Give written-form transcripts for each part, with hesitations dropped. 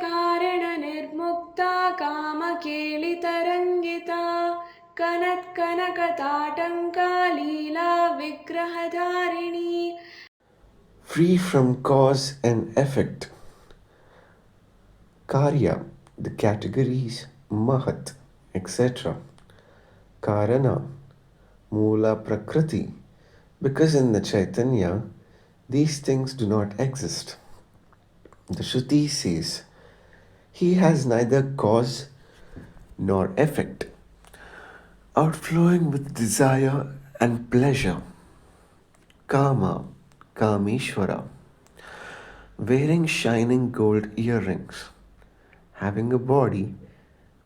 कारणनिर्मुक्ता कामकेलितरङ्गिता कनत्कनकताटङ्का Leela विग्रहधारिणी. Free from cause and effect. Karya, the categories Mahat, etc. Karana, Mula Prakriti, because in the Chaitanya, these things do not exist. The Shruti says, he has neither cause nor effect, outflowing with desire and pleasure. Kama, Kameshwara, wearing shining gold earrings, having a body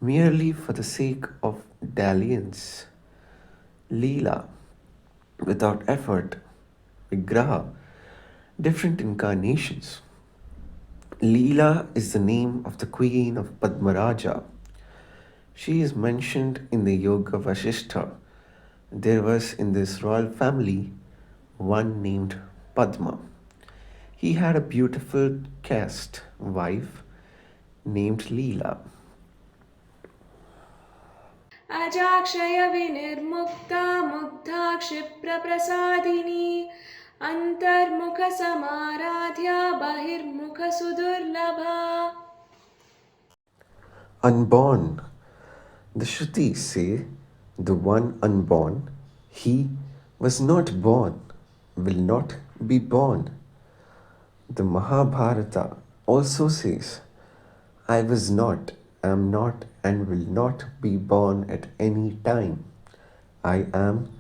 merely for the sake of dalliance. Leela, without effort. Vigraha, different incarnations. Leela is the name of the queen of Padmaraja. She is mentioned in the Yoga Vasishtha. There was in this royal family one named Padma. He had a beautiful caste wife named Leela. अजाक्षयविनिर्मुक्ता Mugdha क्षिप्रप्रसादिनी अन्तर्मुखसमाराध्या बहिर्मुखसुदुर्लभा. Unborn. The Shrutis say, the one unborn, he was not born, will not be born. The Mahabharata also says, I was not, am not, and will not be born at any time. I am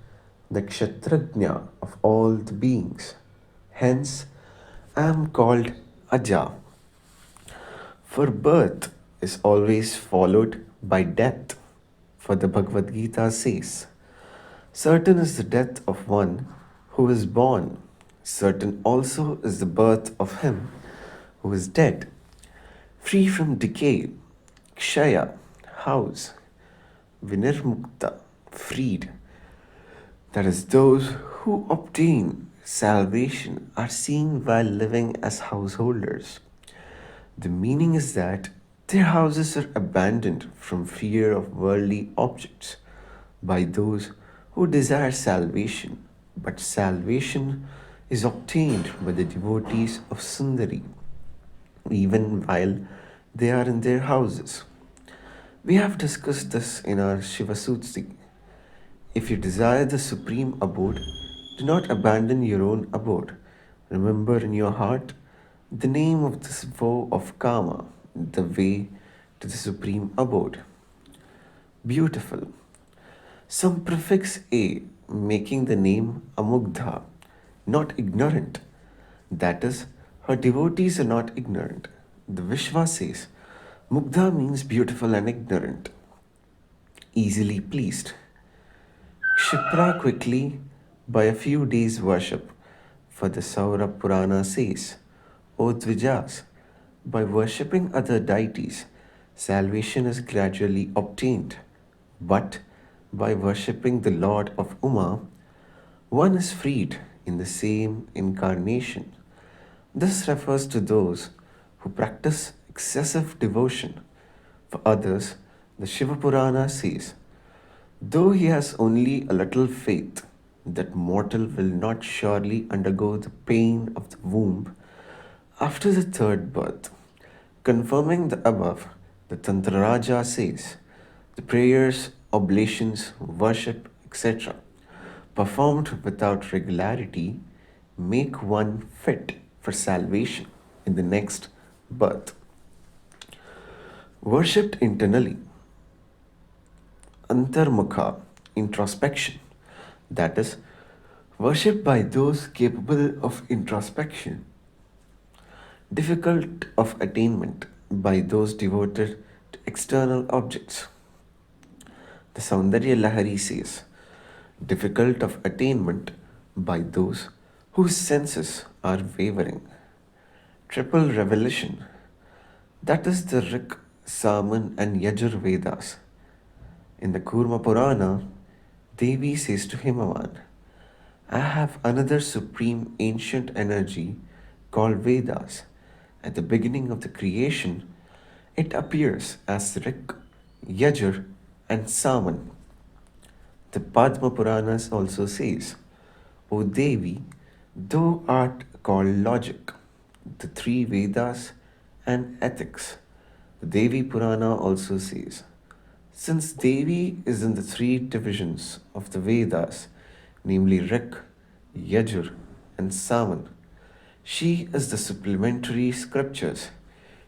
the Kshatrajna of all the beings. Hence, I am called Aja. For birth is always followed by death. For the Bhagavad Gita says, certain is the death of one who is born, certain also is the birth of him who is dead. Free from decay, Kshaya, house, Vinirmukta, freed. That is, those who obtain salvation are seen while living as householders. The meaning is that their houses are abandoned from fear of worldly objects by those who desire salvation, but salvation is obtained by the devotees of Sundari, even while they are in their houses. We have discussed this in our Shiva Sutsi. If you desire the supreme abode, do not abandon your own abode. Remember in your heart the name of this foe of Kama, the way to the supreme abode. Beautiful. Some prefix A making the name Amugdha, not ignorant. That is, her devotees are not ignorant. The Vishwa says, Mugdha means beautiful and ignorant, easily pleased. Kshipra quickly, by a few days' worship, for the Saura Purana says, O Dvijas, by worshipping other deities, salvation is gradually obtained. But by worshipping the Lord of Uma, one is freed in the same incarnation. This refers to those who practice excessive devotion. For others, the Shiva Purana says, though he has only a little faith that mortal will not surely undergo the pain of the womb after the third birth. Confirming the above, the Tantraraja says, the prayers, oblations, worship, etc., performed without regularity make one fit for salvation in the next birth. Worshipped internally, antarmukha, introspection, that is, worshipped by those capable of introspection, difficult of attainment by those devoted to external objects. The Saundarya Lahari says, difficult of attainment by those whose senses are wavering. Triple revelation, that is the Rik, Saman, and Yajur Vedas. In the Kurma Purana, Devi says to Himavan, I have another supreme ancient energy called Vedas. At the beginning of the creation, It appears as Rik, Yajur, and Saman. The Padma Puranas also says, O Devi, thou art called logic, the three Vedas, and ethics. The Devi Purana also says, since Devi is in the three divisions of the Vedas, namely Rik, Yajur, and Saman, she is the supplementary scriptures.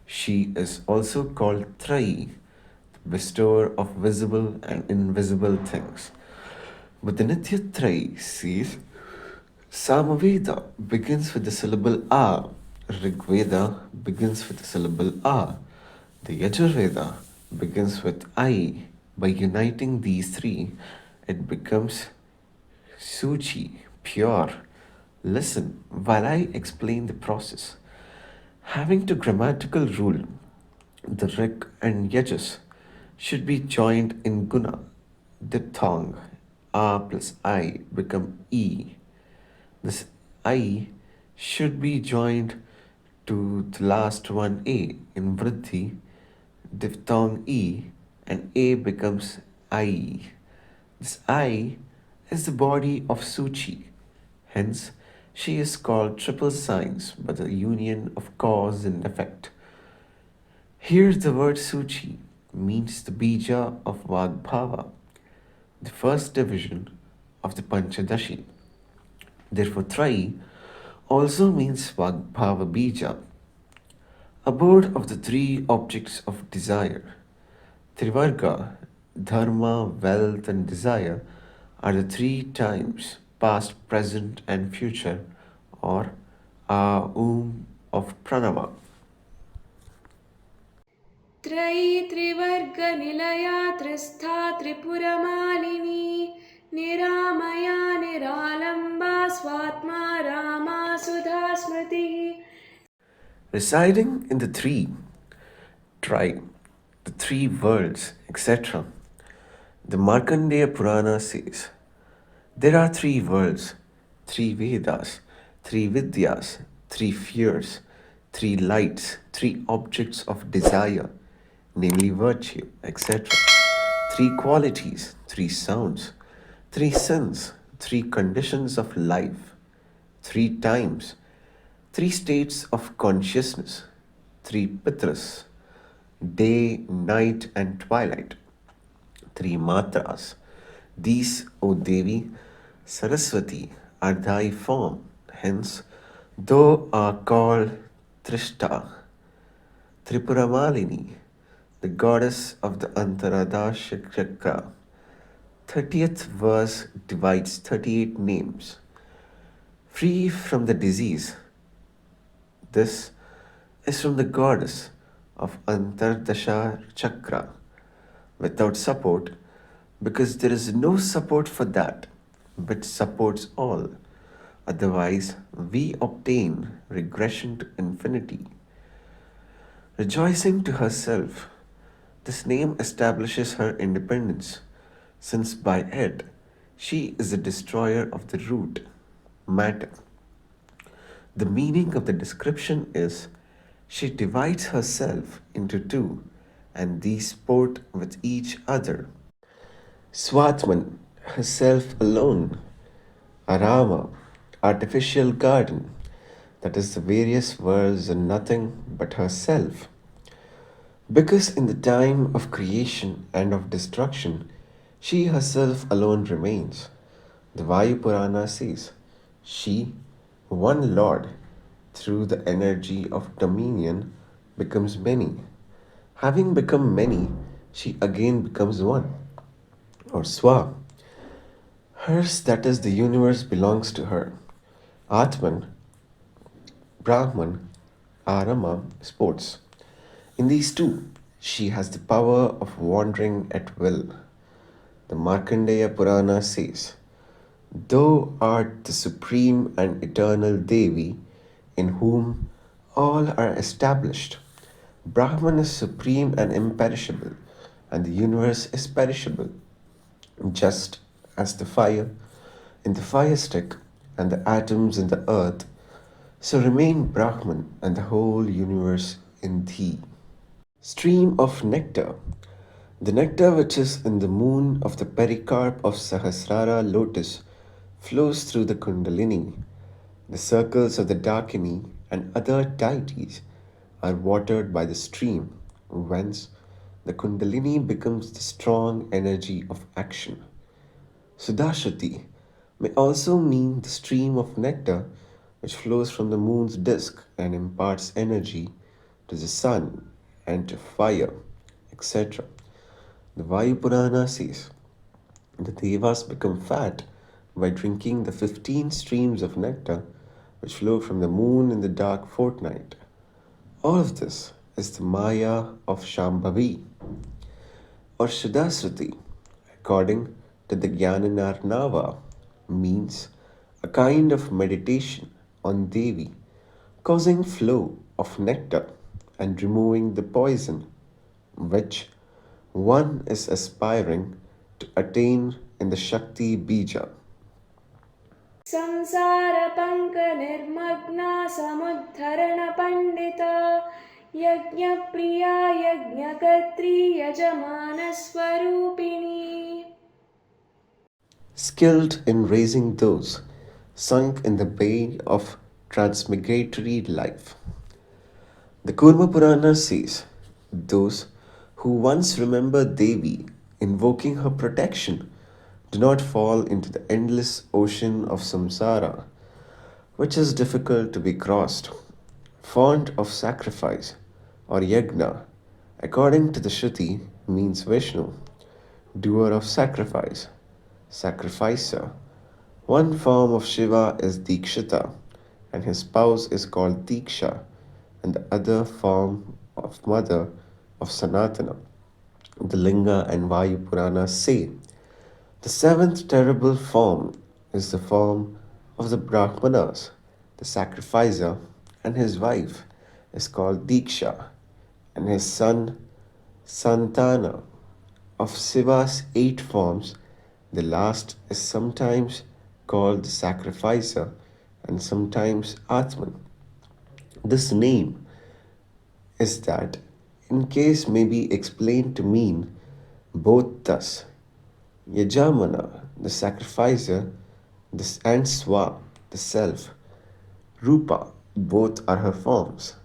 She is also called Trayi, the bestower of visible and invisible things. But the Nitya Trayi says Samaveda begins with the syllable A, Rigveda begins with the syllable A, the Yajurveda begins with I. By uniting these three, it becomes Suchi, pure. Listen while I explain the process. Having to grammatical rule, the Rik and Yajas should be joined in Guna. Diphthong A plus I become E. This I should be joined to the last one A in Vriddhi, diphthong E, and A becomes I. This I is the body of Suchi. Hence, she is called triple science by the union of cause and effect. Here, the word Suchi means the bija of Vagbhava, the first division of the Panchadashi. Therefore, Trai also means Vagbhava bija, abode of the three objects of desire. Trivarga, dharma, wealth, and desire are the three times, past, present, and future, or of Pranava. त्रयी त्रिवर्गनिलया त्रिस्था त्रिपुरमालिनी निरामया निरालम्बा स्वात्मा रामा सुधा स्मृतिः. Residing in the three, tribe, the three worlds, etc. The Markandeya Purana says, there are three worlds, three Vedas, three Vidyas, three fears, three lights, three objects of desire, namely virtue, etc. Three qualities, three sounds, three sins, three conditions of life, three times, three states of consciousness, three pitras, day, night, and twilight, three matras. These, O Devi, Saraswati, are thy form. Hence, thou art called Trishta, Tripuramalini, the goddess of the Antaradasha Chakra. 30th verse divides 38 names. Free from the disease. This is from the goddess of Antardasha Chakra, without support, because there is no support for that which supports all. Otherwise, we obtain regression to infinity. Rejoicing to herself, this name establishes her independence, since by it she is the destroyer of the root, matter. The meaning of the description is she divides herself into two, and these sport with each other. Swatman, herself alone. Arama, artificial garden, that is, the various worlds are nothing but herself. Because in the time of creation and of destruction, she herself alone remains. The Vayu Purana says, she, one Lord, through the energy of dominion, becomes many. Having become many, she again becomes one, or Swa. Hers, that is, the universe, belongs to her. Atman, Brahman, Arama, sports. In these two, she has the power of wandering at will. The Markandeya Purana says, thou art the supreme and eternal Devi, in whom all are established. Brahman is supreme and imperishable, and the universe is perishable, just as the fire in the fire stick and the atoms in the earth, so remain Brahman and the whole universe in thee. Stream of nectar. The nectar which is in the moon of the pericarp of Sahasrara lotus flows through the Kundalini. The circles of the Dakini and other deities are watered by the stream, whence the Kundalini becomes the strong energy of action. Sudashati may also mean the stream of nectar which flows from the moon's disk and imparts energy to the sun and to fire, etc. The Vayu Purana says the Devas become fat by drinking the 15 streams of nectar which flow from the moon in the dark fortnight. All of this is the Maya of Shambhavi or Shuddhasruti, according to the Jnanarnava, means a kind of meditation on Devi, causing flow of nectar and removing the poison, which one is aspiring to attain in the Shakti Bija. संसारपङ्कनिर्मग्ना समुद्धरणपण्डिता यज्ञप्रिया यज्ञकर्त्री यजमानस्वरूपिणी. Skilled in raising those sunk in the bay of transmigratory life. The Kurma Purana says, those who once remember Devi invoking her protection do not fall into the endless ocean of samsara, which is difficult to be crossed. Fond of sacrifice or yajna, according to the Shruti, means Vishnu, doer of sacrifice, sacrificer. One form of Shiva is Dikshita, and his spouse is called Diksha, and the other form of mother of Sanatana. The Linga and Vayu Purana say the seventh terrible form is the form of the Brahmanas. The sacrificer and his wife is called Diksha, and his son Santana. Of Shiva's 8 forms, the last is sometimes called the sacrificer and sometimes Atman. This name is that in case may be explained to mean both thus. Yajamana, the sacrificer, and Swa, the self. Rupa, both are her forms.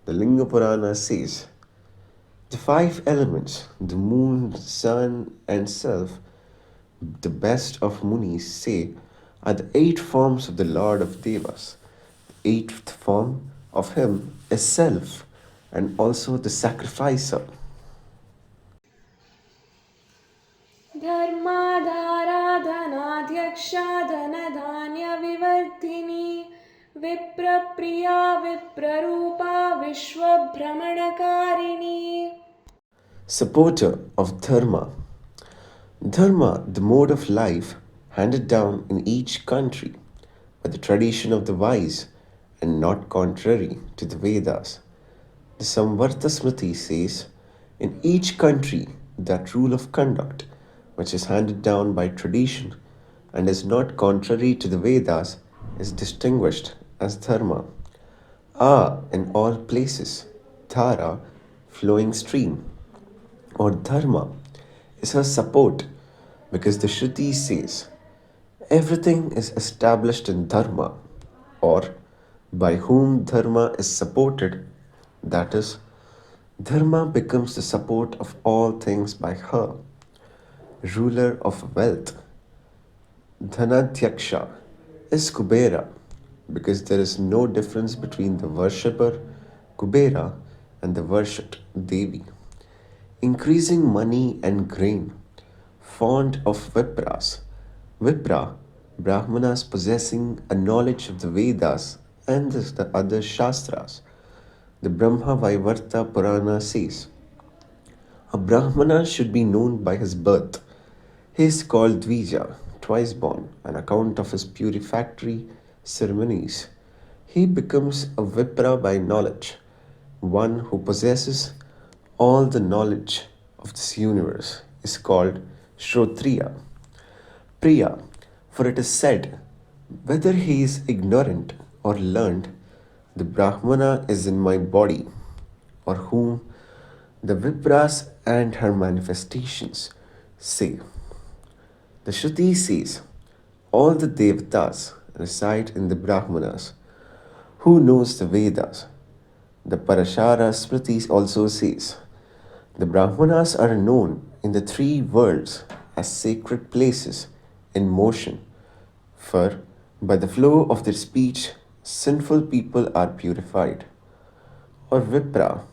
The Linga Purana says, the 5 elements, the moon, the sun, and self, the best of Munis say, are the 8 forms of the Lord of Devas. The 8th form of him is self, and also the sacrificer. धर्माधाराधनाध्यक्षा धनधान्यविवर्धिनी विप्रप्रिया विप्ररूपा विश्वभ्रमणकारिणी. Supporter of Dharma. Dharma, the mode of life handed down in each country by the tradition of the wise and not contrary to the Vedas. The Samvarta Smriti says, in each country that rule of conduct which is handed down by tradition and is not contrary to the Vedas is distinguished as Dharma. In all places, Dhara, flowing stream, or Dharma, is her support because the Shruti says, everything is established in Dharma, or by whom Dharma is supported, that is, Dharma becomes the support of all things by her. Ruler of wealth. Dhanadhyaksha is Kubera because there is no difference between the worshipper Kubera and the worshipped Devi. Increasing money and grain. Fond of Vipras. Vipra, Brahmanas possessing a knowledge of the Vedas and the other Shastras. The Brahma Vaivarta Purana says, a Brahmana should be known by his birth. He is called Dvija, twice born, on account of his purificatory ceremonies. He becomes a Vipra by knowledge, one who possesses all the knowledge of this universe is called Shrotriya. Priya, for it is said, whether he is ignorant or learned, the Brahmana is in my body, or whom The Vipras and her manifestations say. The Shruti says, all the Devatas reside in the Brahmanas. Who knows the Vedas? The Parashara Smriti also says, the Brahmanas are known in the three worlds as sacred places in motion, for by the flow of their speech, sinful people are purified. Or Vipra,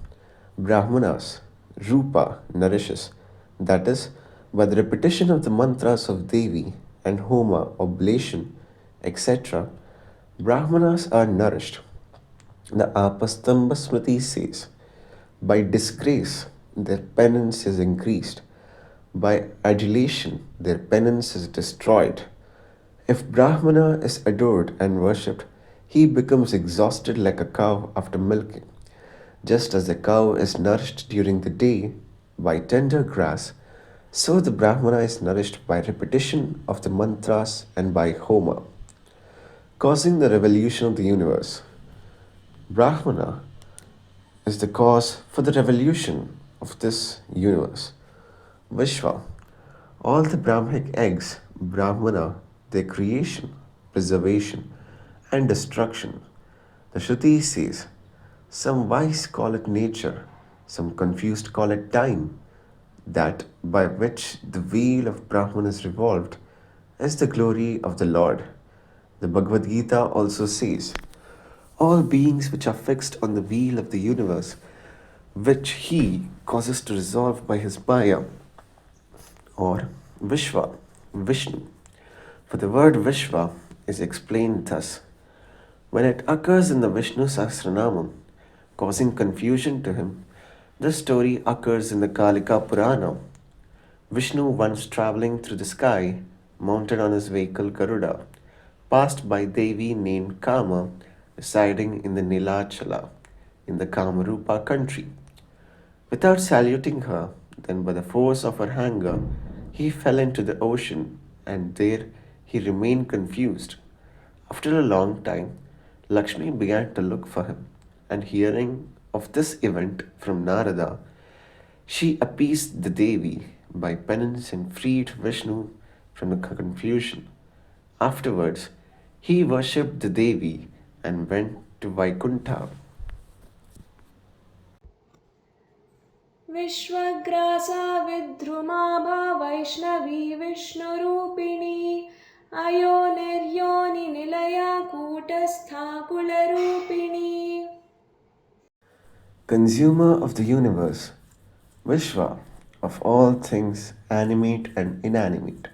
Brahmanas, Rupa nourishes, that is, by the repetition of the mantras of Devi and Homa, oblation, etc., Brahmanas are nourished. The Apastamba Smriti says, by disgrace their penance is increased, by adulation their penance is destroyed. If Brahmana is adored and worshipped, he becomes exhausted like a cow after milking. Just as the cow is nourished during the day by tender grass, so the Brahmana is nourished by repetition of the mantras and by Homa, causing the revolution of the universe. Brahmana is the cause for the revolution of this universe. Vishwa, all the Brahmic eggs, Brahmana, their creation, preservation, and destruction. The Shruti says, some wise call it nature, some confused call it time, that by which the wheel of Brahman is revolved is the glory of the Lord. The Bhagavad Gita also says, all beings which are fixed on the wheel of the universe, which he causes to resolve by his Maya, or Vishwa, Vishnu. For the word Vishwa is explained thus. When it occurs in the Vishnu Sahasranama, causing confusion to him, this story occurs in the Kalika Purana. Vishnu, once travelling through the sky, mounted on his vehicle Garuda, passed by Devi named Kama, residing in the Nilachala, in the Kamarupa country. Without saluting her, then by the force of her anger, he fell into the ocean, and there he remained confused. After a long time, Lakshmi began to look for him, and hearing of this event from Narada, she appeased the Devi by penance and freed Vishnu from the confusion. Afterwards, he worshipped the Devi and went to Vaikuntha. विश्वग्रासा विद्रुमाभा Vaishnavi विष्णुरूपिणी अयोनिर्योनिनिलया कूटस्था कुलरूपिणी. Consumer of the universe, Vishwa, of all things animate and inanimate.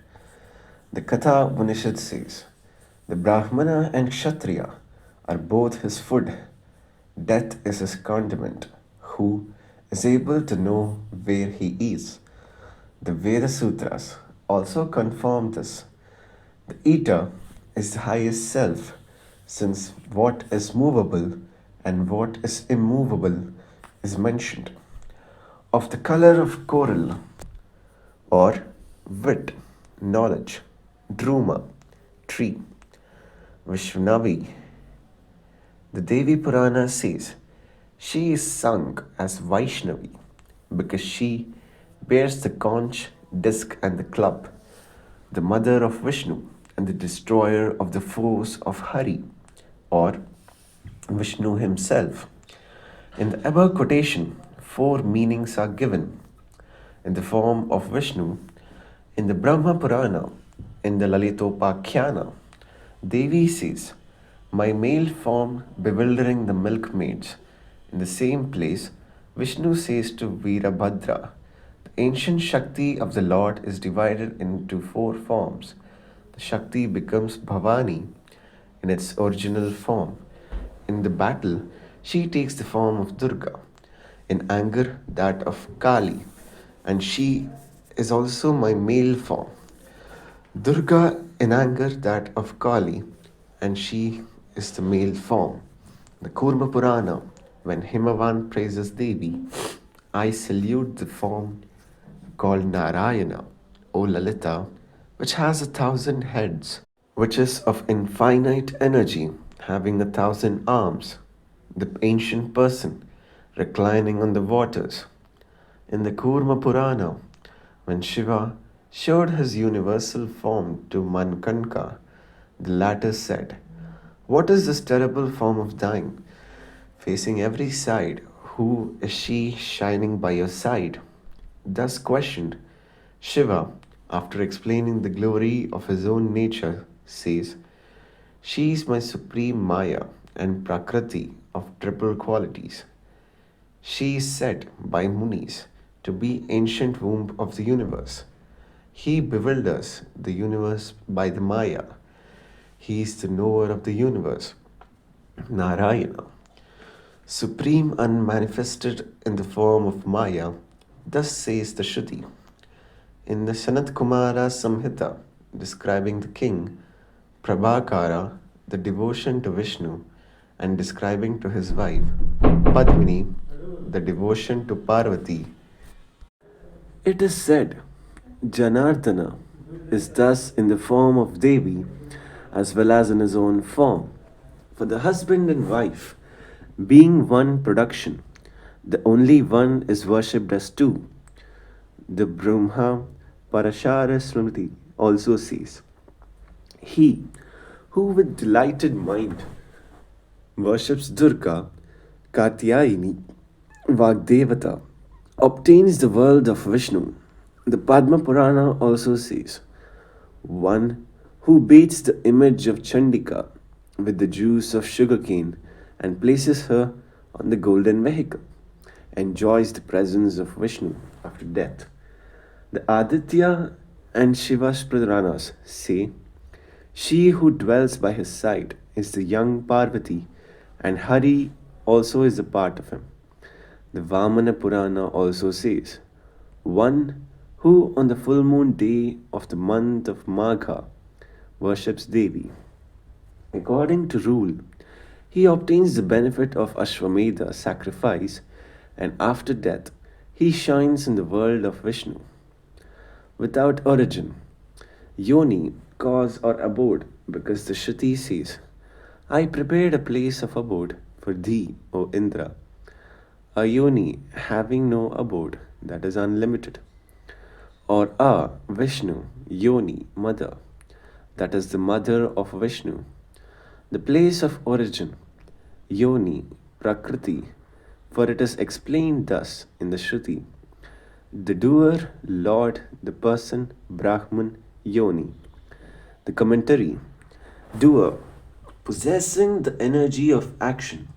The Katha Upanishad says, the Brahmana and Kshatriya are both his food. Death is his condiment, who is able to know where he is. The Veda Sutras also confirm this. The eater is the highest self, since what is movable and what is immovable is mentioned. Of the color of coral, or wit, knowledge, druma, tree, Vishnavi. The Devi Purana says she is sung as Vaishnavi because she bears the conch, disc, and the club, the mother of Vishnu and the destroyer of the foes of Hari, or Vishnu himself. In the above quotation, four meanings are given in the form of Vishnu, in the Brahma Purana, in the Lalitopakhyana. Devi says, my male form bewildering the milkmaids. In the same place, Vishnu says to Virabhadra, the ancient Shakti of the Lord is divided into four forms. The Shakti becomes Bhavani in its original form. In the battle, she takes the form of Durga. In anger, that of Kali. And she is also my male form. Durga in anger, that of Kali. And she is the male form. The Kurma Purana, when Himavan praises Devi, I salute the form called Narayana, O Lalitha, which has 1,000 heads, which is of infinite energy, having 1,000 arms, the ancient person reclining on the waters. In the Kurma Purana, when Shiva showed his universal form to Mankanka, the latter said, "What is this terrible form of thine? Facing every side, who is she shining by your side?" Thus questioned, Shiva, after explaining the glory of his own nature, says, "She is my supreme Maya and Prakriti of triple qualities. She is said by Munis to be ancient womb of the universe. He bewilders the universe by the Maya. He is the knower of the universe, Narayana, supreme unmanifested in the form of Maya." Thus says the Shruti. In the Sanat Kumara Samhita, describing the king, Prabhakara, the devotion to Vishnu, and describing to his wife, Padmini, the devotion to Parvati, it is said, Janardana is thus in the form of Devi as well as in his own form. For the husband and wife, being one production, the only one is worshipped as two. The Brahma Parashara Smriti also says, "He who with delighted mind worships Durga, Katyayini, Vagdevata, obtains the world of Vishnu." The Padma Purana also says, "One who bathes the image of Chandika with the juice of sugarcane and places her on the golden vehicle enjoys the presence of Vishnu after death." The Aditya and Shiva's Puranas say, "She who dwells by his side is the young Parvati, and Hari also is a part of him." The Vamana Purana also says, "One who on the full moon day of the month of Magha worships Devi. According to rule, he obtains the benefit of Ashwamedha sacrifice, and after death he shines in the world of Vishnu." Without origin, Yoni, cause or abode, because the Shruti says, "I prepared a place of abode for thee, O Indra." A Yoni having no abode, that is unlimited. Or a Vishnu, Yoni, mother, that is the mother of Vishnu. The place of origin, Yoni, Prakriti, for it is explained thus in the Shruti: the doer, Lord, the person, Brahman, Yoni. The commentary: doer, possessing the energy of action,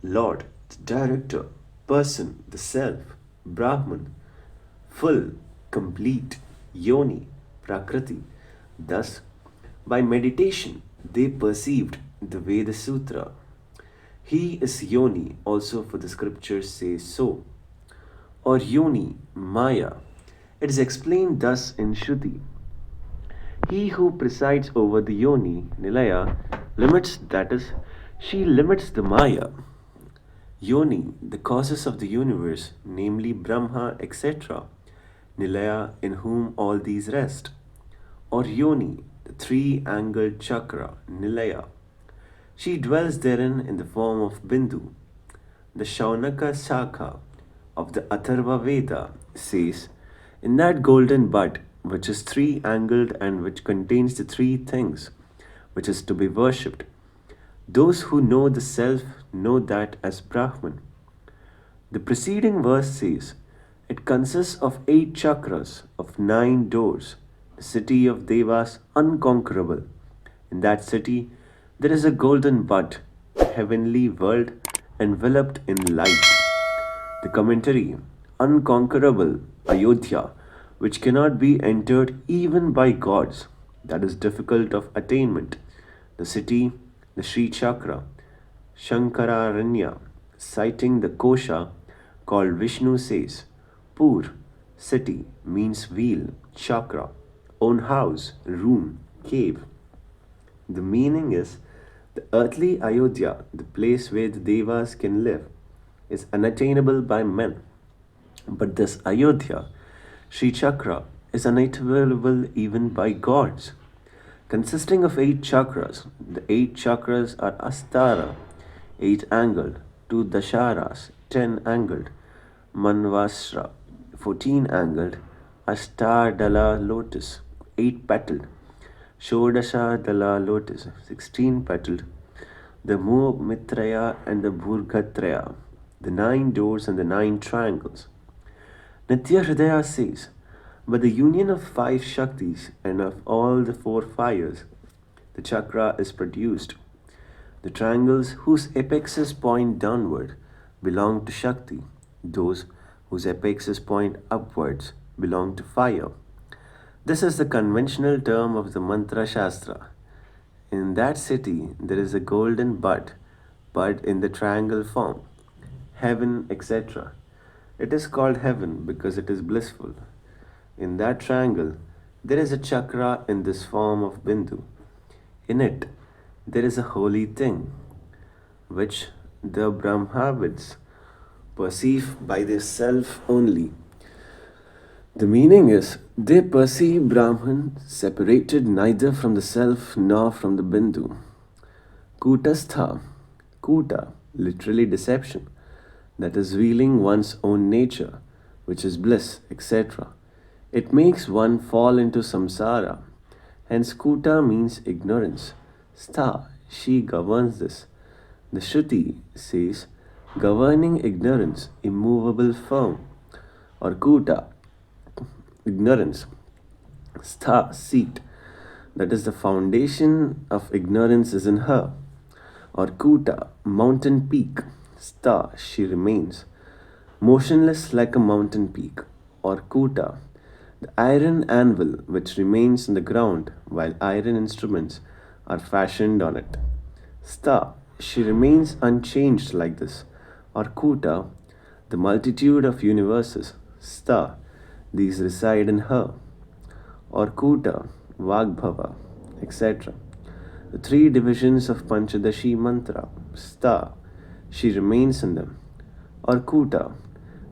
Lord, the director, person, the self, Brahman, full, complete, Yoni, Prakriti. Thus, by meditation, they perceived the Veda Sutra. He is Yoni, also for the scriptures say so. Or Yoni, Maya. It is explained thus in Shruti: he who presides over the Yoni, Nilaya, limits, that is, she limits the Maya. Yoni, the causes of the universe, namely Brahma, etc. Nilaya, in whom all these rest. Or Yoni, the three-angled chakra, Nilaya. She dwells therein in the form of Bindu. The Shaunaka Shakha of the Atharva Veda says, "In that golden bud, which is three-angled and which contains the three things which is to be worshipped, those who know the self know that as Brahman." The preceding verse says, "It consists of 8 chakras, of 9 doors, the city of Devas unconquerable. In that city there is a golden bud, a heavenly world enveloped in light." The commentary: unconquerable Ayodhya, which cannot be entered even by gods, that is difficult of attainment. The city, the Sri Chakra, Shankararanya, citing the Kosha called Vishnu says, Pur, city, means wheel, chakra, own house, room, cave. The meaning is the earthly Ayodhya, the place where the Devas can live, is unattainable by men. But this Ayodhya, Sri Chakra, is unattainable even by gods. Consisting of 8 chakras, the 8 chakras are Astara, 8 angled, 2 Dasharas, 10 angled, Manvasra, 14-angled, Ashtadala lotus, 8-petaled, Shodashadala lotus, 16-petaled, the Mitraya and the Bhurgatraya, the 9 doors and the 9 triangles. Nitya Hridaya says, but the union of 5 Shaktis and of all the 4 fires, the chakra is produced. The triangles whose apexes point downward belong to Shakti. Those whose apexes point upwards belong to fire. This is the conventional term of the Mantra Shastra. In that city, there is a golden bud in the triangle form, heaven, etc. It is called heaven because it is blissful. In that triangle, there is a chakra in this form of Bindu. In it, there is a holy thing, which the Brahmavids perceive by their self only. The meaning is, they perceive Brahman separated neither from the self nor from the Bindu. Kutastha, Kuta, literally deception, that is revealing one's own nature, which is bliss, etc. It makes one fall into samsara. Hence, Kuta means ignorance. Stha, she governs this. The Shruti says, governing ignorance, immovable firm. Or Kuta, ignorance. Stha, seat. That is the foundation of ignorance is in her. Or Kuta, mountain peak. Stha, she remains. Motionless like a mountain peak. Or Kuta, the iron anvil which remains in the ground while iron instruments are fashioned on it. Stha, she remains unchanged like this. Or Kuta, the multitude of universes. Stha, these reside in her. Or Kuta, Vagbhava, etc. The 3 divisions of Panchadashi mantra. Stha, she remains in them. Or Kuta,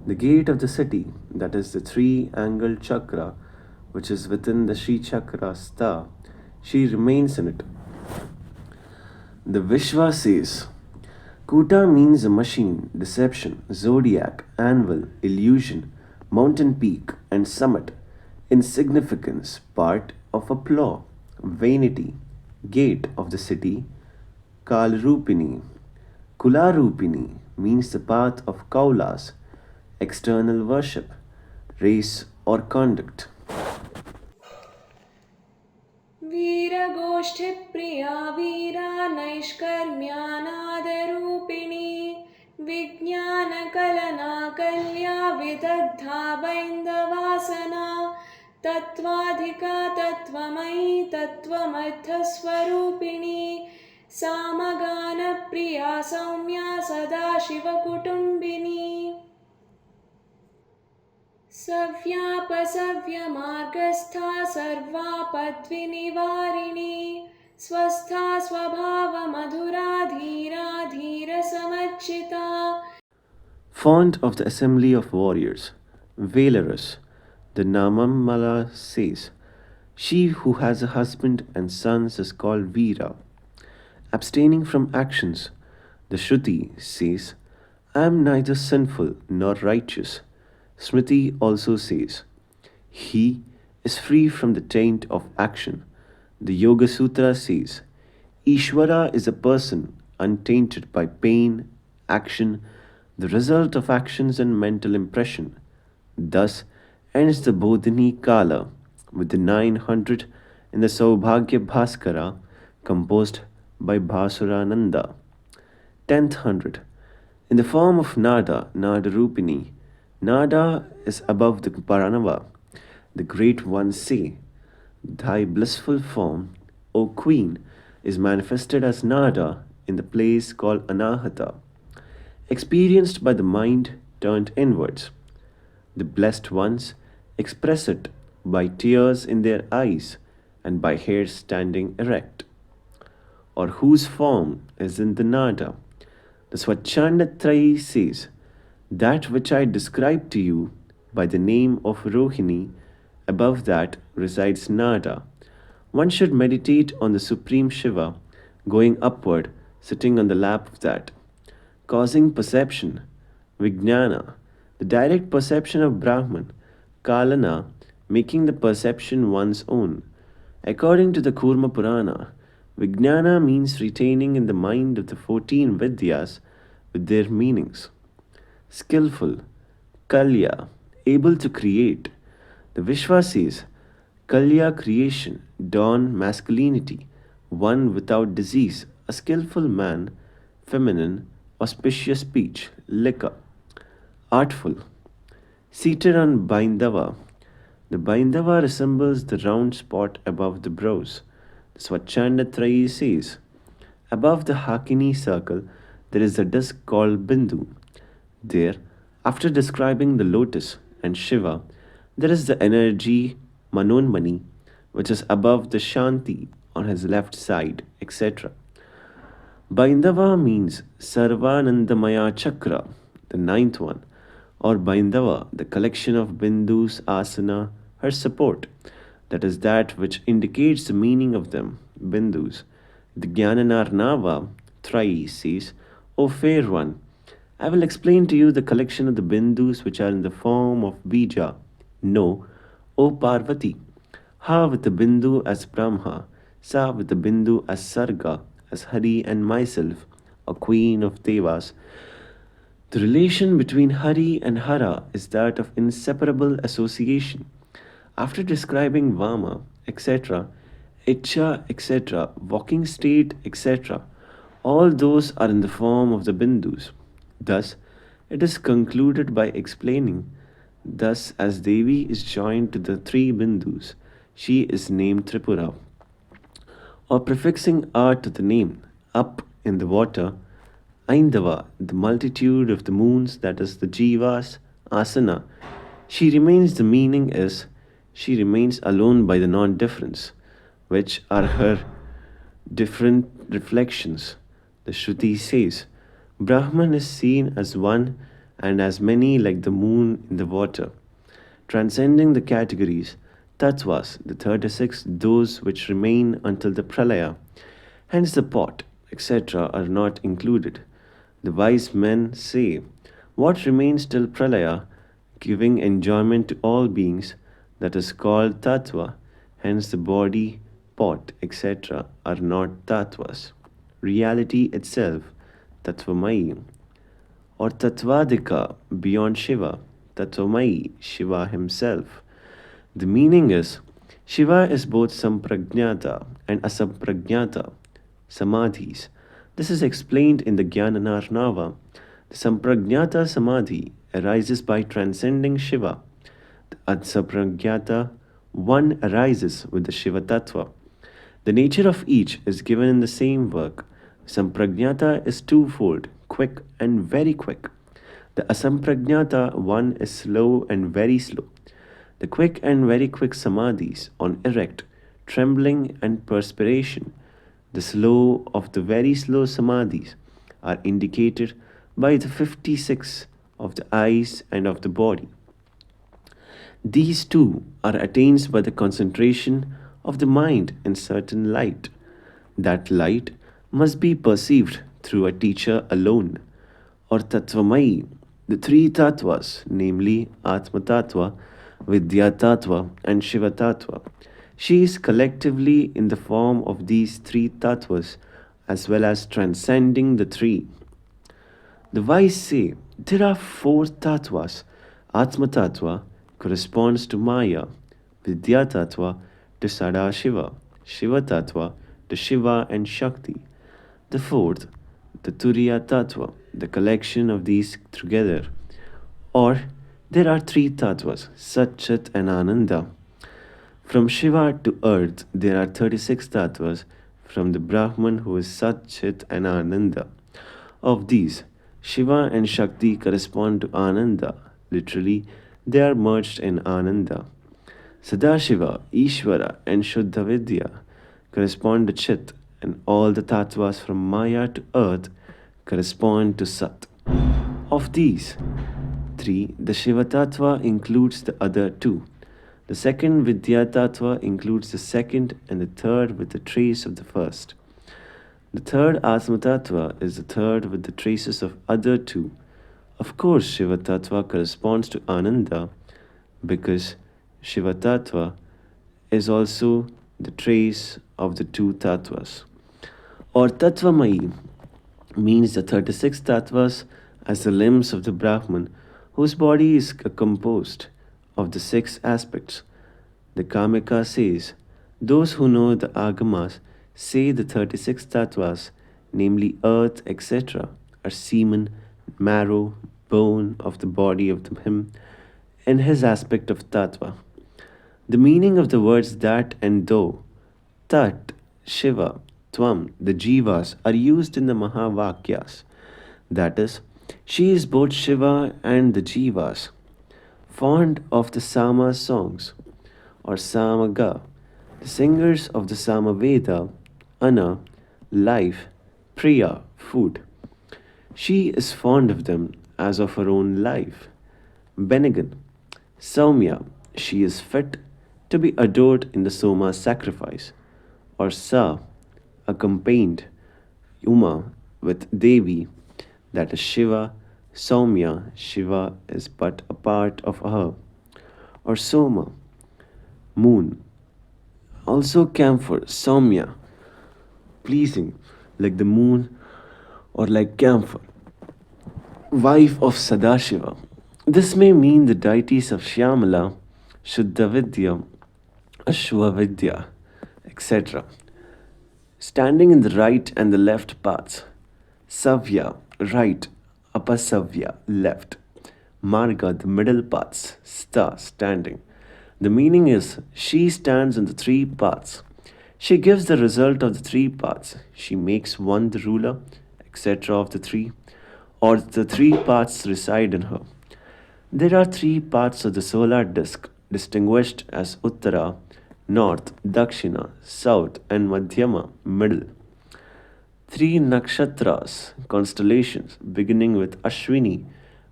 the gate of the city, that is the 3-angled chakra, which is within the Sri chakra Stha, she remains in it. The Vishwa says, Kuta means a machine, deception, zodiac, anvil, illusion, mountain peak and summit, insignificance, part of a plough, vanity, gate of the city, Kalrupini. Kularupini means the path of Kaulas, external worship, race or conduct. वीरगोष्ठिप्रिया Veera नैष्कर्म्यानादरूपिणी विज्ञानकलना कल्या विदग्धा बैन्दवासना तत्त्वाधिका तत्त्वमयी तत्त्वमर्थस्वरूपिणी सामगानप्रिया Saumya सदाशिवकुटुम्बिनी सव्यापसव्यमार्गस्था सर्वापद्विनिवारिणी स्वस्था स्वभावमधुरा Dheera धीरसमर्चिता. Font of the assembly of warriors, Valorous, the Namammala says, she who has a husband and sons is called Veera. Abstaining from actions, the Shruti says, I am neither sinful nor righteous. Smriti also says, he is free from the taint of action. The Yoga Sutra says, Ishvara is a person untainted by pain, action, the result of actions and mental impression. Thus ends the Bodhini Kala with the 900 in the Saubhagya Bhaskara composed by Bhāskararāya. 10th 100. In the form of Nada, Nada Rupini, Nada is above the Paranava. The great ones say, thy blissful form, O Queen, is manifested as Nada in the place called Anahata, experienced by the mind turned inwards. The blessed ones express it by tears in their eyes and by hair standing erect. Or whose form is in the Nada. The Swachandatrayi says, that which I described to you by the name of Rohini, above that resides Nada. One should meditate on the Supreme Shiva, going upward, sitting on the lap of that, causing perception, Vijnana, The direct perception of Brahman, Kalana, making the perception one's own. According to the Kurma Purana, Vijnana means retaining in the mind of the 14 Vidyas with their meanings. Skillful, Kalya, able to create. The Vishwa says, Kalya creation, dawn masculinity, one without disease, a skillful man, feminine, auspicious speech, liquor, artful. Seated on Baindava, the Baindava resembles the round spot above the brows. The Swachanda Trayi says, above the Hakini circle, there is a disc called Bindu. There, after describing the lotus and Shiva, there is the energy Manonmani, which is above the Shanti on his left side, etc. Baindava means Sarvanandamaya Chakra, the ninth one, or Baindava, the collection of Bindus, asana, her support. That is that which indicates the meaning of them, Bindus. The Jnananarnava, Trayi, says, O fair one, I will explain to you the collection of the Bindus which are in the form of Bija. Know, O Parvati, Ha with the Bindu as Brahma, Sa with the Bindu as Sarga, as Hari and myself, a queen of Devas. The relation between Hari and Hara is that of inseparable association. After describing Vama, etc., Icha, etc., walking state, etc., all those are in the form of the Bindus. Thus, it is concluded by explaining, thus as Devi is joined to the three Bindus, she is named Tripura, or prefixing A to the name, up in the water, Aindava, the multitude of the moons, that is the Jivas, Asana. She remains, the meaning is, she remains alone by the non difference, which are her different reflections. The Shruti says, Brahman is seen as one and as many like the moon in the water, transcending the categories, tattvas, the 36, those which remain until the pralaya. Hence the pot, etc., are not included. The wise men say, what remains till pralaya, giving enjoyment to all beings, that is called tattva. Hence the body, pot, etc., are not tattvas. Reality itself, tattvamai, or tattvadika, beyond Shiva, tattvamai, Shiva himself. The meaning is, Shiva is both samprajnata and asamprajnata, samadhis. This is explained in the Jnananarnava. The samprajnata samadhi arises by transcending Shiva. The asamprajnata one arises with the Shiva tattva. The nature of each is given in the same work. Samprajnata is twofold, quick and very quick. The asamprajnata one is slow and very slow. The quick and very quick samadhis on erect, trembling and perspiration, the slow of the very slow samadhis are indicated by the 56 of the eyes and of the body. These two are attained by the concentration of the mind in certain light. That light must be perceived through a teacher alone, or tattvamai, the three tattvas, namely Atma Tattva, Vidya Tattva, and Shiva Tattva. She is collectively in the form of these three tattvas as well as transcending the three. The wise say there are four tattvas. Atma Tattva corresponds to Maya, Vidya Tattva to Sada Shiva, Shiva Tattva to Shiva and Shakti. The fourth, the Turiya Tattva, the collection of these together. Or there are three tattvas, Sat, Chit and Ananda. From Shiva to earth, there are 36 tattvas from the Brahman who is Sat, Chit and Ananda. Of these, Shiva and Shakti correspond to Ananda. Literally, they are merged in Ananda. Sadashiva, Ishvara and Shuddha Vidya correspond to Chit, and all the tattvas from Maya to earth correspond to Sat. Of these three, the Shiva Tattva includes the other two. The second Vidya Tattva includes the second and the third with the trace of the first. The third Atma Tattva is the third with the traces of other two. Of course, Shiva Tattva corresponds to Ananda because Shiva Tattva is also the trace of the two Tattvas. Or Tattvamayi means the 36 Tattvas as the limbs of the Brahman, whose body is composed of the six aspects. The Kamika says, those who know the Agamas say the 36 Tattvas, namely earth, etc., are semen, marrow, bone of the body of him, in his aspect of Tattva. The meaning of the words that and though, Tat, Shiva, Tvam, the Jivas, are used in the Mahavakyas. That is, she is both Shiva and the Jivas, fond of the Sama songs, or Samaga, the singers of the Samaveda, Ana, life, Priya, food. She is fond of them as of her own life. Benegan, Saumya, she is fit to be adored in the Soma sacrifice, or Sa, accompanied Uma with Devi, that is Shiva, Saumya, Shiva is but a part of her, or Soma, moon, also camphor, Saumya, pleasing like the moon or like camphor, wife of Sadashiva. This may mean the deities of Shyamala, Shuddhavidya, Ashwavidya, etc., standing in the right and the left paths. Savya, right, Apasavya, left. Marga, the middle paths. Sta, standing. The meaning is she stands in the three paths. She gives the result of the three paths. She makes one the ruler, etc., of the three, or the three paths reside in her. There are three parts of the solar disk distinguished as Uttara, North, Dakshina, South, and Madhyama, Middle. Three nakshatras, constellations, beginning with Ashwini,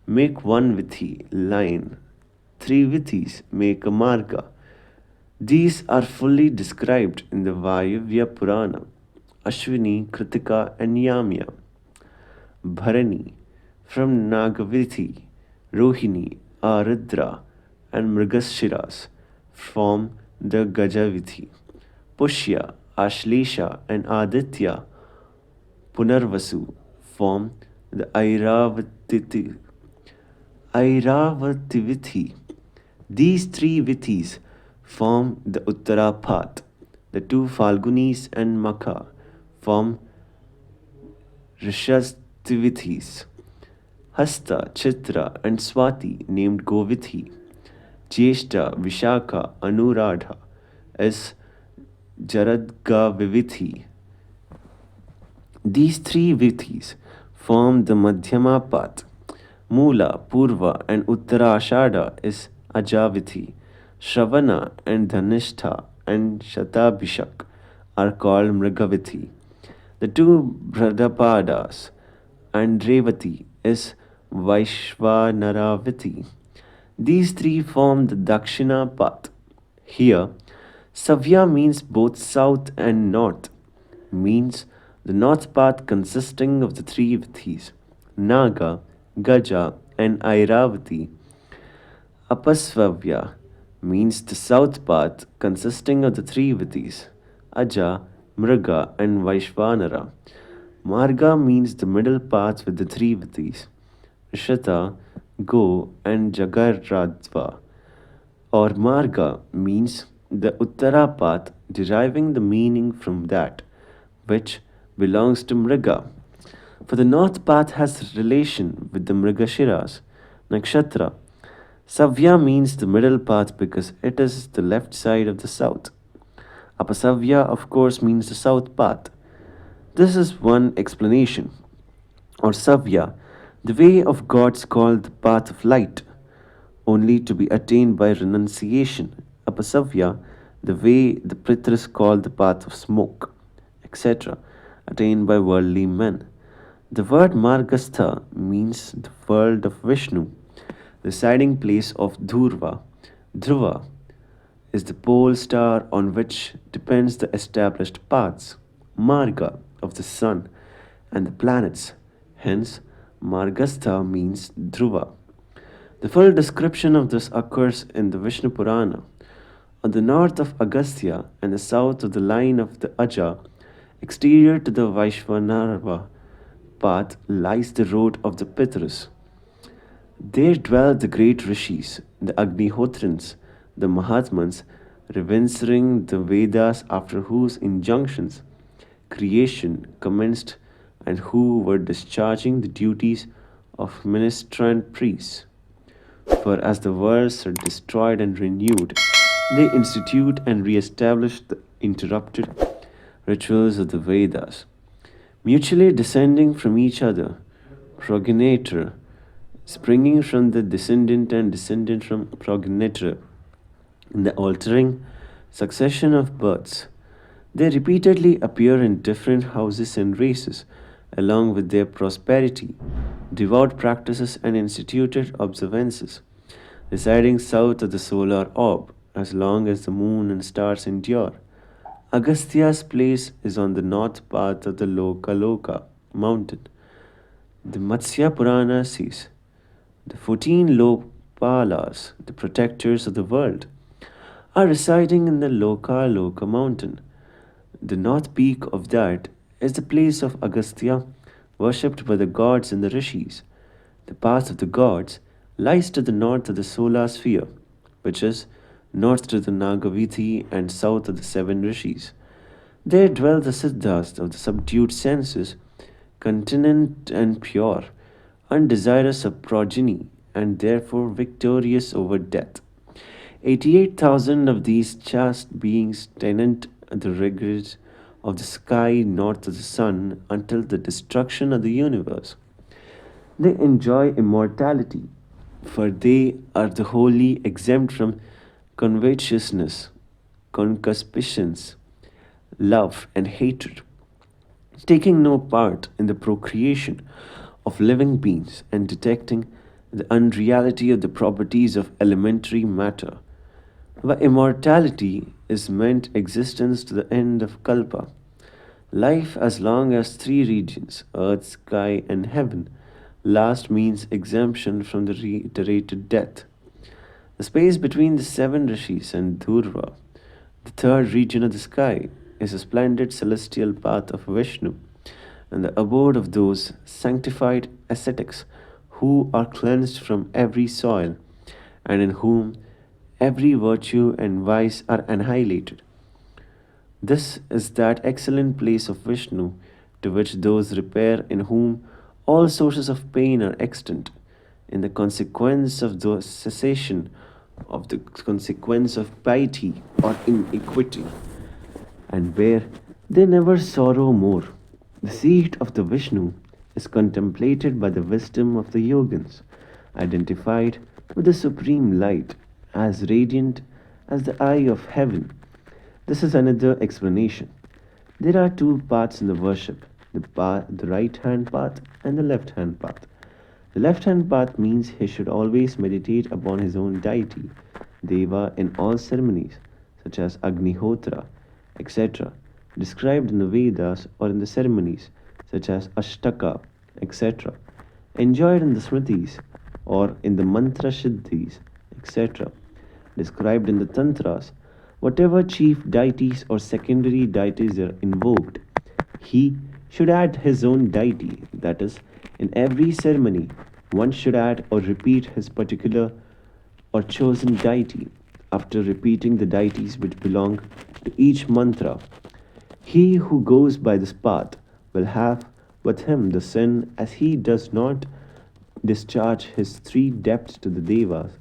make one vithi, line. Three vithis make a marga. These are fully described in the Vayavya Purana, Ashwini, Kritika, and Yamya. Bharani, from Nagavithi, Rohini, Aridra, and Mrigashiras form the Gajavithi. Pushya, Ashlesha, and Aditya, Punarvasu, form the Airavativiti. These three Vithis form the Uttara path. The two Falgunis and Makha form Rishastivithis. Hasta, Chitra, and Swati, named Govithi. Jeshta, Vishakha, Anuradha is Jaradgavivithi. These three Vithis form the Madhyama path. Mula, Purva, and Uttara Ashada is Ajavithi. Shravana and Dhanistha and Shatabhishak are called Mrigavithi. The two Bradapadas and Revati is Vaishvanaraviti. These three form the Dakshina path. Here, Savya means both south and north, means the north path consisting of the three Vithis, Naga, Gaja, and Airavati. Apasvavya means the south path consisting of the three Vithis, Aja, Mriga, and Vaishvanara. Marga means the middle path with the three Vithis, Rishata, Go, and Jagarradva. Or Marga means the Uttara path deriving the meaning from that which belongs to Mriga. For the north path has relation with the Mrigashiras, Nakshatra. Savya means the middle path because it is the left side of the south. Apasavya, of course, means the south path. This is one explanation. Or Savya, the way of gods called the path of light, only to be attained by renunciation. Apasavya, the way the Pritras call the path of smoke, etc., attained by worldly men. The word Margastha means the world of Vishnu, the residing place of Dhurva. Dhruva is the pole star on which depends the established paths, Marga, of the sun and the planets. Hence, Margastha means Dhruva. The full description of this occurs in the Vishnu Purana. On the north of Agastya and the south of the line of the Aja, exterior to the Vaishvanarva path, lies the road of the Pitrus. There dwell the great rishis, the Agnihotrins, the Mahatmans, reverencing the Vedas, after whose injunctions creation commenced and who were discharging the duties of ministrant priests. For as the worlds are destroyed and renewed, they institute and re establish the interrupted rituals of the Vedas, mutually descending from each other, progenitor springing from the descendant and descendant from progenitor, in the altering succession of births. They repeatedly appear in different houses and races, along with their prosperity, devout practices, and instituted observances, residing south of the solar orb as long as the moon and stars endure. Agastya's place is on the north path of the Lokaloka mountain. The Matsya Purana says, the 14 Lopalas, the protectors of the world, are residing in the Lokaloka mountain. The north peak of that is the place of Agastya, worshipped by the gods and the rishis. The path of the gods lies to the north of the solar sphere, which is north to the Nagavidhi and south of the seven rishis. There dwell the siddhas of the subdued senses, continent and pure, undesirous of progeny, and therefore victorious over death. 88,000 of these chaste beings tenant the rigors of the sky north of the sun until the destruction of the universe. They enjoy immortality, for they are the wholly exempt from covetousness, concupiscence, love, and hatred, taking no part in the procreation of living beings and detecting the unreality of the properties of elementary matter. By immortality is meant existence to the end of Kalpa, life as long as three regions, earth, sky, and heaven, last means exemption from the reiterated death. The space between the seven rishis and Dhurva, the third region of the sky, is a splendid celestial path of Vishnu, and the abode of those sanctified ascetics who are cleansed from every soil, and in whom every virtue and vice are annihilated. This is that excellent place of Vishnu to which those repair in whom all sources of pain are extant, in the consequence of the cessation of the consequence of piety or iniquity, and where they never sorrow more. The seat of the Vishnu is contemplated by the wisdom of the yogins, identified with the supreme light, as radiant as the eye of heaven. This is another explanation. There are two paths in the worship, the right hand path and the left hand path. The left hand path means he should always meditate upon his own deity, Deva, in all ceremonies, such as Agnihotra, etc., described in the Vedas, or in the ceremonies, such as Ashtaka, etc., enjoyed in the Smritis, or in the Mantra Siddhis, etc., described in the Tantras. Whatever chief deities or secondary deities are invoked, he should add his own deity, that is, in every ceremony, one should add or repeat his particular or chosen deity. After repeating the deities which belong to each mantra, he who goes by this path will have with him the sin, as he does not discharge his three debts to the Devas,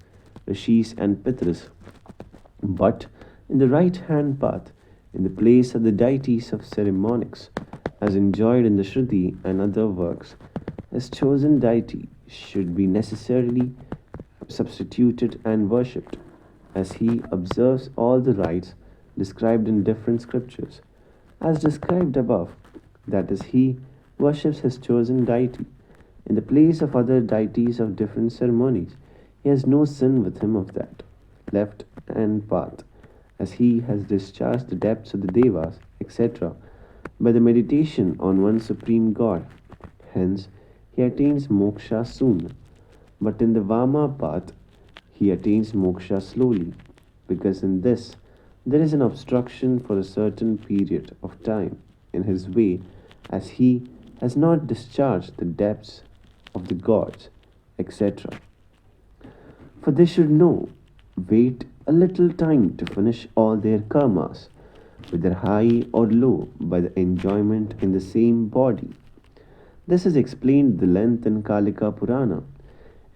Rishis, and Pitras, but in the right hand path, in the place of the deities of ceremonics, as enjoyed in the Shruti and other works, his chosen deity should be necessarily substituted and worshipped, as he observes all the rites described in different scriptures. As described above, that is, he worships his chosen deity. In the place of other deities of different ceremonies, he has no sin with him of that left hand path, as he has discharged the debts of the Devas, etc., by the meditation on one supreme God. Hence, he attains moksha soon. But in the Vama path, he attains moksha slowly, because in this there is an obstruction for a certain period of time in his way, as he has not discharged the debts of the gods, etc. For they should know, wait a little time to finish all their karmas, whether high or low, by the enjoyment in the same body. This is explained the length in Kalika Purana.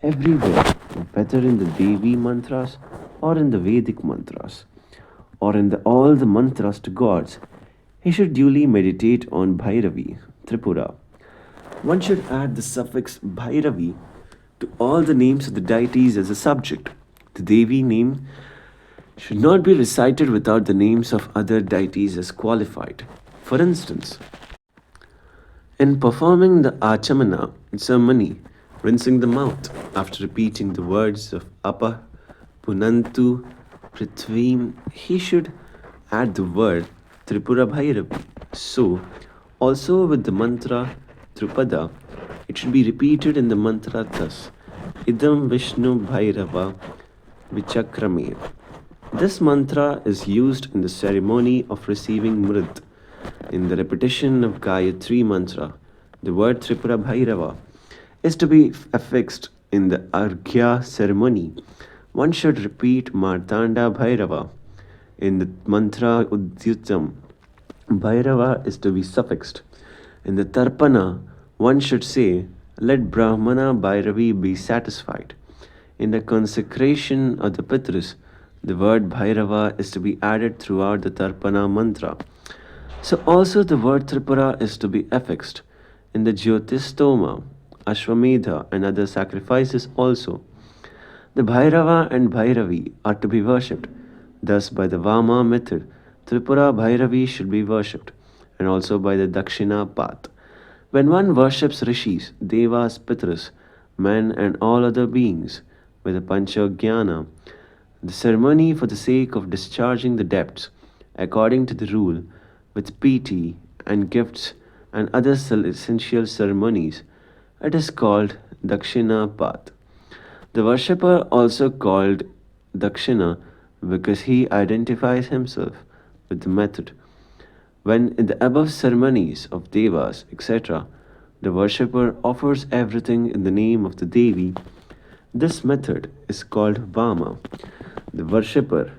Everywhere, whether in the Devi mantras or in the Vedic mantras, or in all the mantras to gods, he should duly meditate on Bhairavi, Tripura. One should add the suffix Bhairavi to all the names of the deities as a subject. The Devi name should not be recited without the names of other deities as qualified. For instance, in performing the Achamana ceremony, rinsing the mouth after repeating the words of Apa, Punantu, Prithvim, he should add the word Tripura Bhairavi. So, also with the mantra Tripada, it should be repeated in the mantra thus Idam Vishnu Bhairava Vichakrame. This mantra is used in the ceremony of receiving Mrid. In the repetition of Gayatri mantra, the word Tripura Bhairava is to be affixed in the Arghya ceremony. One should repeat Martanda Bhairava. In the mantra Udyutam, Bhairava is to be suffixed. In the Tarpana, one should say, let Brahmana Bhairavi be satisfied. In the consecration of the Pitris, the word Bhairava is to be added throughout the Tarpana mantra. So also the word Tripura is to be affixed. In the Jyotistoma, Ashwamedha and other sacrifices also, the Bhairava and Bhairavi are to be worshipped. Thus, by the Vama method, Tripura Bhairavi should be worshipped, and also by the Dakshina path. When one worships rishis, devas, pitras, men, and all other beings with the Pancha Jnana, the ceremony for the sake of discharging the debts, according to the rule, with piti and gifts and other essential ceremonies, it is called Dakshina path. The worshipper also called Dakshina because he identifies himself with the method. When in the above ceremonies of devas, etc., the worshipper offers everything in the name of the Devi, this method is called Vama. The worshipper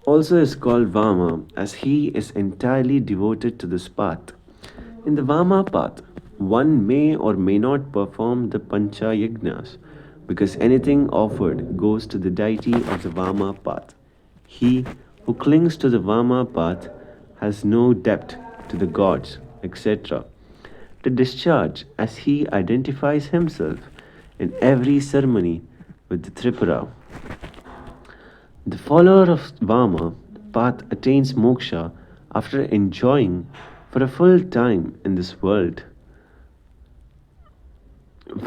also is called Vama as he is entirely devoted to this path. In the Vama path, one may or may not perform the Pancha Yajnas because anything offered goes to the deity of the Vama path. He who clings to the Vama path has no debt to the gods, etc. to discharge as he identifies himself in every ceremony with the Tripura. The follower of Vama path attains moksha after enjoying for a full time in this world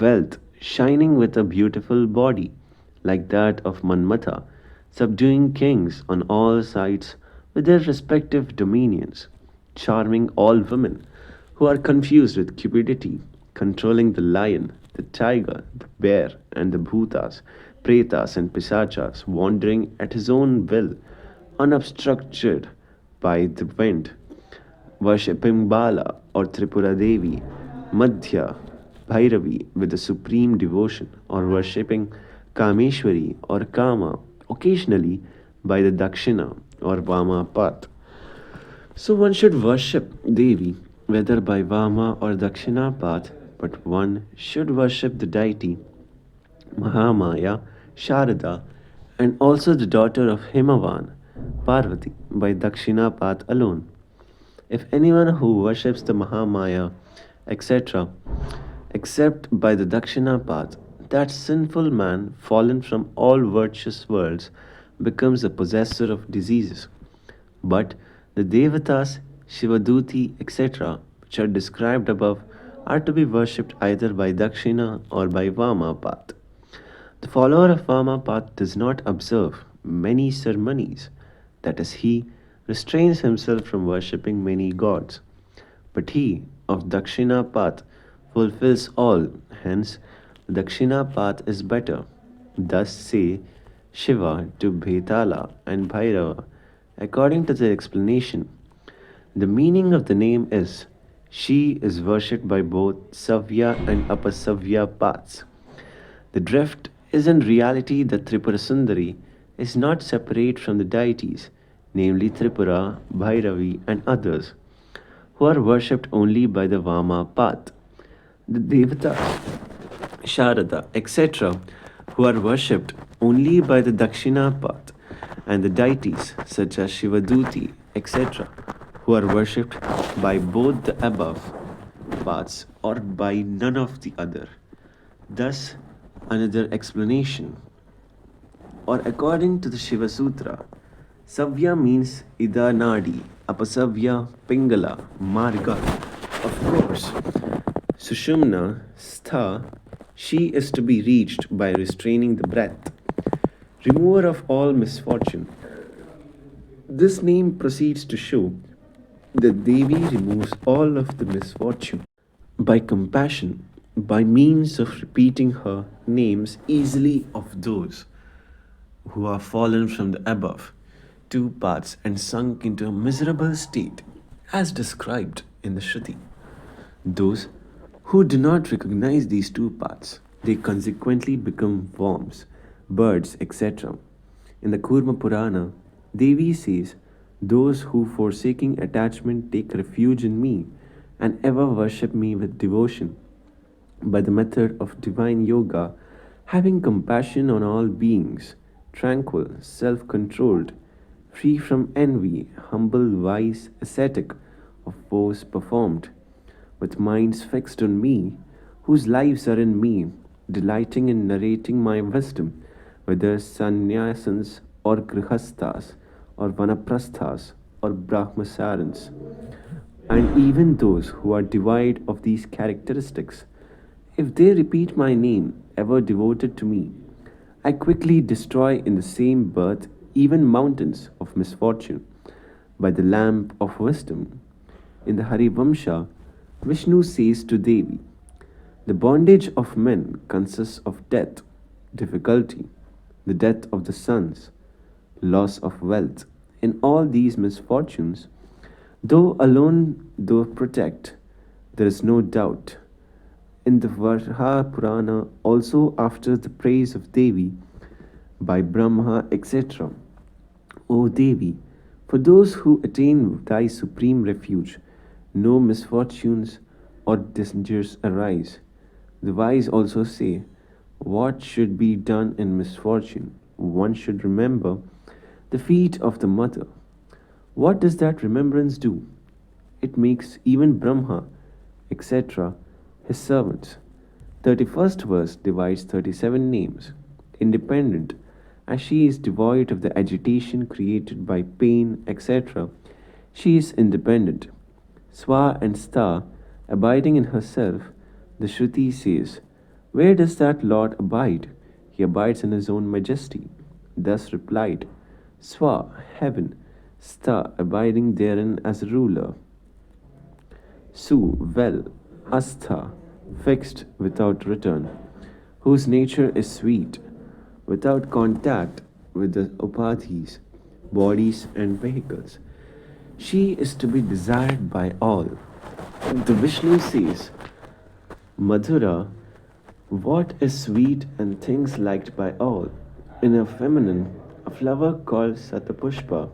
wealth, shining with a beautiful body like that of Manmatha, subduing kings on all sides with their respective dominions, charming all women who are confused with cupidity, controlling the lion, the tiger, the bear, and the bhutas, pretas, and pisachas, wandering at his own will, unobstructed by the wind, worshipping Bala or Tripura Devi, Madhya, Bhairavi with the supreme devotion, or worshipping Kameshwari or Kama, occasionally by the Dakshina or Vama path. So one should worship Devi whether by Vama or Dakshina path, but one should worship the deity Mahamaya, Sharada, and also the daughter of Himavan, Parvati, by Dakshina path alone. If anyone who worships the Mahamaya, etc., except by the Dakshina path, that sinful man, fallen from all virtuous worlds, becomes the possessor of diseases. But the Devatas, Shivaduti, etc., which are described above, are to be worshipped either by Dakshina or by Vama path. The follower of Vama path does not observe many ceremonies, that is, he restrains himself from worshipping many gods. But he of Dakshina path fulfills all, hence, the Dakshina path is better. Thus say Shiva to Bhetala and Bhairava. According to the explanation, the meaning of the name is she is worshipped by both Savya and Apasavya paths. The drift is in reality that Tripura Sundari is not separate from the deities, namely Tripura, Bhairavi, and others, who are worshipped only by the Vama path. The Devatas, Sharada, etc., who are worshipped only by the Dakshina path, and the deities such as Shivaduti, etc., who are worshipped by both the above paths or by none of the other. Thus, another explanation, or according to the Shiva Sutra, Savya means Ida Nadi, Apasavya, Pingala, Marga. Of course, Sushumna, Stha, she is to be reached by restraining the breath, remover of all misfortune. This name proceeds to show that Devi removes all of the misfortune by compassion, by means of repeating her names easily of those who are fallen from the above two paths and sunk into a miserable state, as described in the Shruti. Those who do not recognize these two paths, they consequently become worms, birds, etc. In the Kurma Purana, Devi says, those who forsaking attachment take refuge in me and ever worship me with devotion by the method of divine yoga, having compassion on all beings, tranquil, self controlled, free from envy, humble, wise, ascetic of woes performed, with minds fixed on me, whose lives are in me, delighting in narrating my wisdom, whether sannyasins or grihasthas, or vanaprasthas, or brahmasarans, and even those who are devoid of these characteristics. If they repeat my name, ever devoted to me, I quickly destroy in the same birth even mountains of misfortune by the lamp of wisdom. In the Harivamsha, Vishnu says to Devi, the bondage of men consists of death, difficulty, the death of the sons, loss of wealth. In all these misfortunes, though alone, though protect, there is no doubt. In the Varha Purana, also after the praise of Devi by Brahma, etc. O Devi, for those who attain thy supreme refuge, no misfortunes or dangers arise. The wise also say, what should be done in misfortune? One should remember the feet of the mother. What does that remembrance do? It makes even Brahma, etc., his servants. 31st verse divides 37 names, independent, as she is devoid of the agitation created by pain, etc. She is independent. Swa and Sta, abiding in herself, the Shruti says, where does that Lord abide? He abides in his own majesty. Thus replied, Swa, heaven, Sta, abiding therein as a ruler. Su, well, Astha, fixed without return, whose nature is sweet, without contact with the upadhis, bodies and vehicles. She is to be desired by all. The Vishnu says, Madhura, what is sweet and things liked by all? In a feminine, a flower called Satapushpa,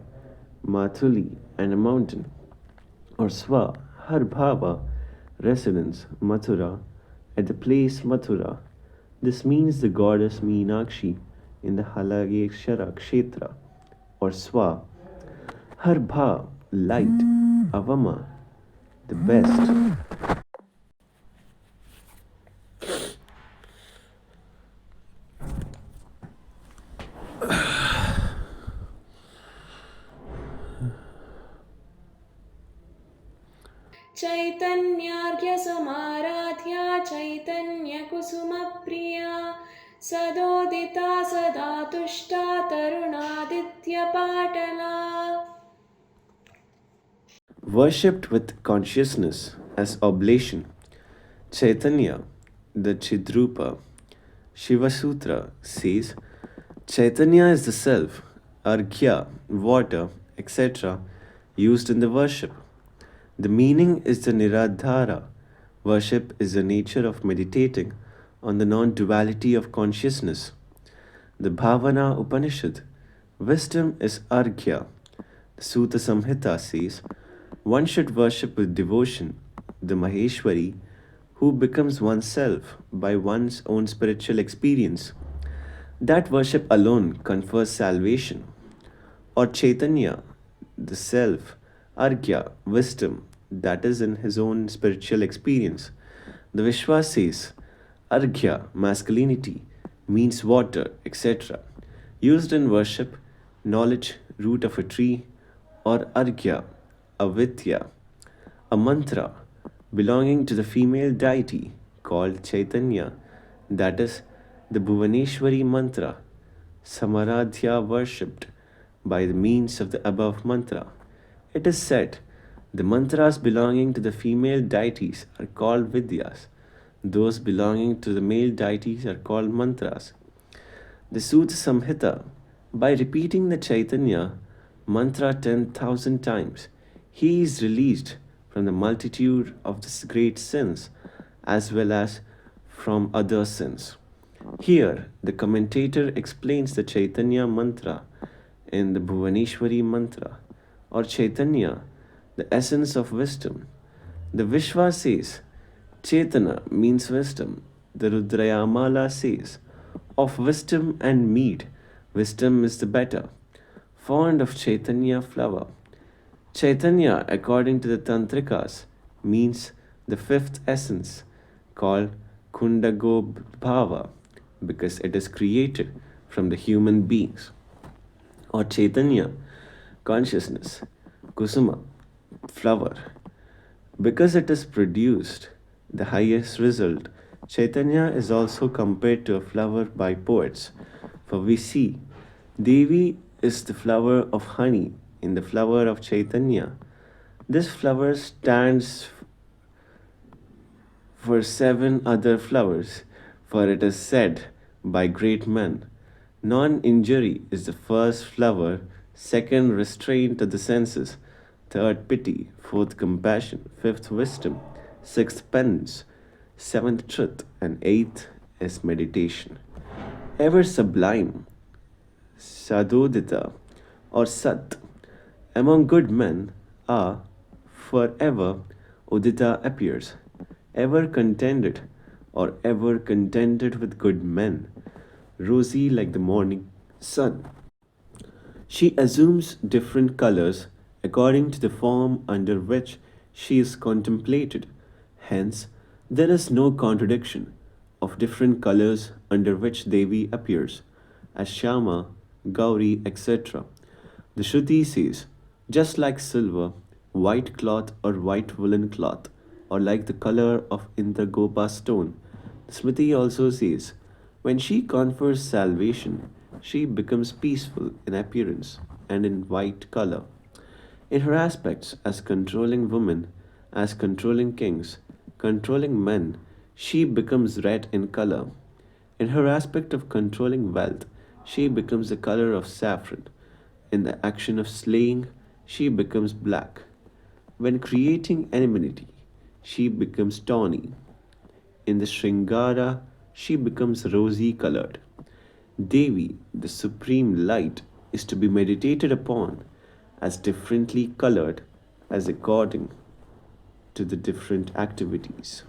Mathuli, and a mountain, or Swa, her bhava, residence, Mathura, at the place Mathura. This means the goddess Meenakshi in the Halageshara Kshetra, or Swa, her bha, light, Avama, the best. चैतन्यार्घ्यसमाराध्या चैतन्यकुसुमप्रिया सदोदिता सदा तुष्टा तरुणादित्यपाटला. Worshipped with consciousness as oblation, Chaitanya, the Chidrupa, Shiva Sutra says Chaitanya is the self, arghya, water, etc., used in the worship. The meaning is the Niradhara. Worship is the nature of meditating on the non duality of consciousness. The Bhavana Upanishad, wisdom is arghya. The Sutta Samhita says one should worship with devotion the Maheshwari who becomes oneself by one's own spiritual experience. That worship alone confers salvation. Or Chaitanya, the self, Argya, wisdom, that is in his own spiritual experience. The Vishwa says, Arghya, masculinity, means water, etc. Used in worship, knowledge, root of a tree, or Arghya, avidya, a mantra belonging to the female deity called Chaitanya, that is the Bhuvaneshwari mantra, Samaradhya worshipped by the means of the above mantra. It is said the mantras belonging to the female deities are called Vidyas, those belonging to the male deities are called mantras. The Sutta Samhita, by repeating the Chaitanya mantra 10,000 times, he is released from the multitude of the great sins as well as from other sins. Here, the commentator explains the Chaitanya mantra in the Bhuvaneshwari mantra or Chaitanya, the essence of wisdom. The Vishwa says, Chaitana means wisdom. The Rudrayamala says, of wisdom and mead, wisdom is the better. Fond of Chaitanya flower. Chaitanya, according to the Tantrikas, means the fifth essence called Kundago Bhava because it is created from the human beings. Or Chaitanya, consciousness, Kusuma, flower. Because it is produced the highest result, Chaitanya is also compared to a flower by poets. For we see Devi is the flower of honey in the flower of Chaitanya. This flower stands for seven other flowers, for it is said by great men non injury is the first flower, second restraint of the senses, third pity, fourth compassion, fifth wisdom, sixth penance, seventh truth, and eighth is meditation. Ever sublime, Sadodita or Sat among good men are forever Udita appears, ever contented or ever contented with good men, rosy like the morning sun. She assumes different colors according to the form under which she is contemplated. Hence, there is no contradiction of different colors under which Devi appears, as Shama, Gauri, etc. The Shruti says, just like silver, white cloth or white woolen cloth, or like the color of Indragopa stone. The Smriti also says, when she confers salvation, she becomes peaceful in appearance and in white color. In her aspects as controlling women, as controlling kings, controlling men, she becomes red in color. In her aspect of controlling wealth, she becomes the color of saffron. In the action of slaying, she becomes black. When creating enmity, she becomes tawny. In the Shringara, she becomes rosy colored. Devi, the supreme light, is to be meditated upon as differently colored as according to the different activities.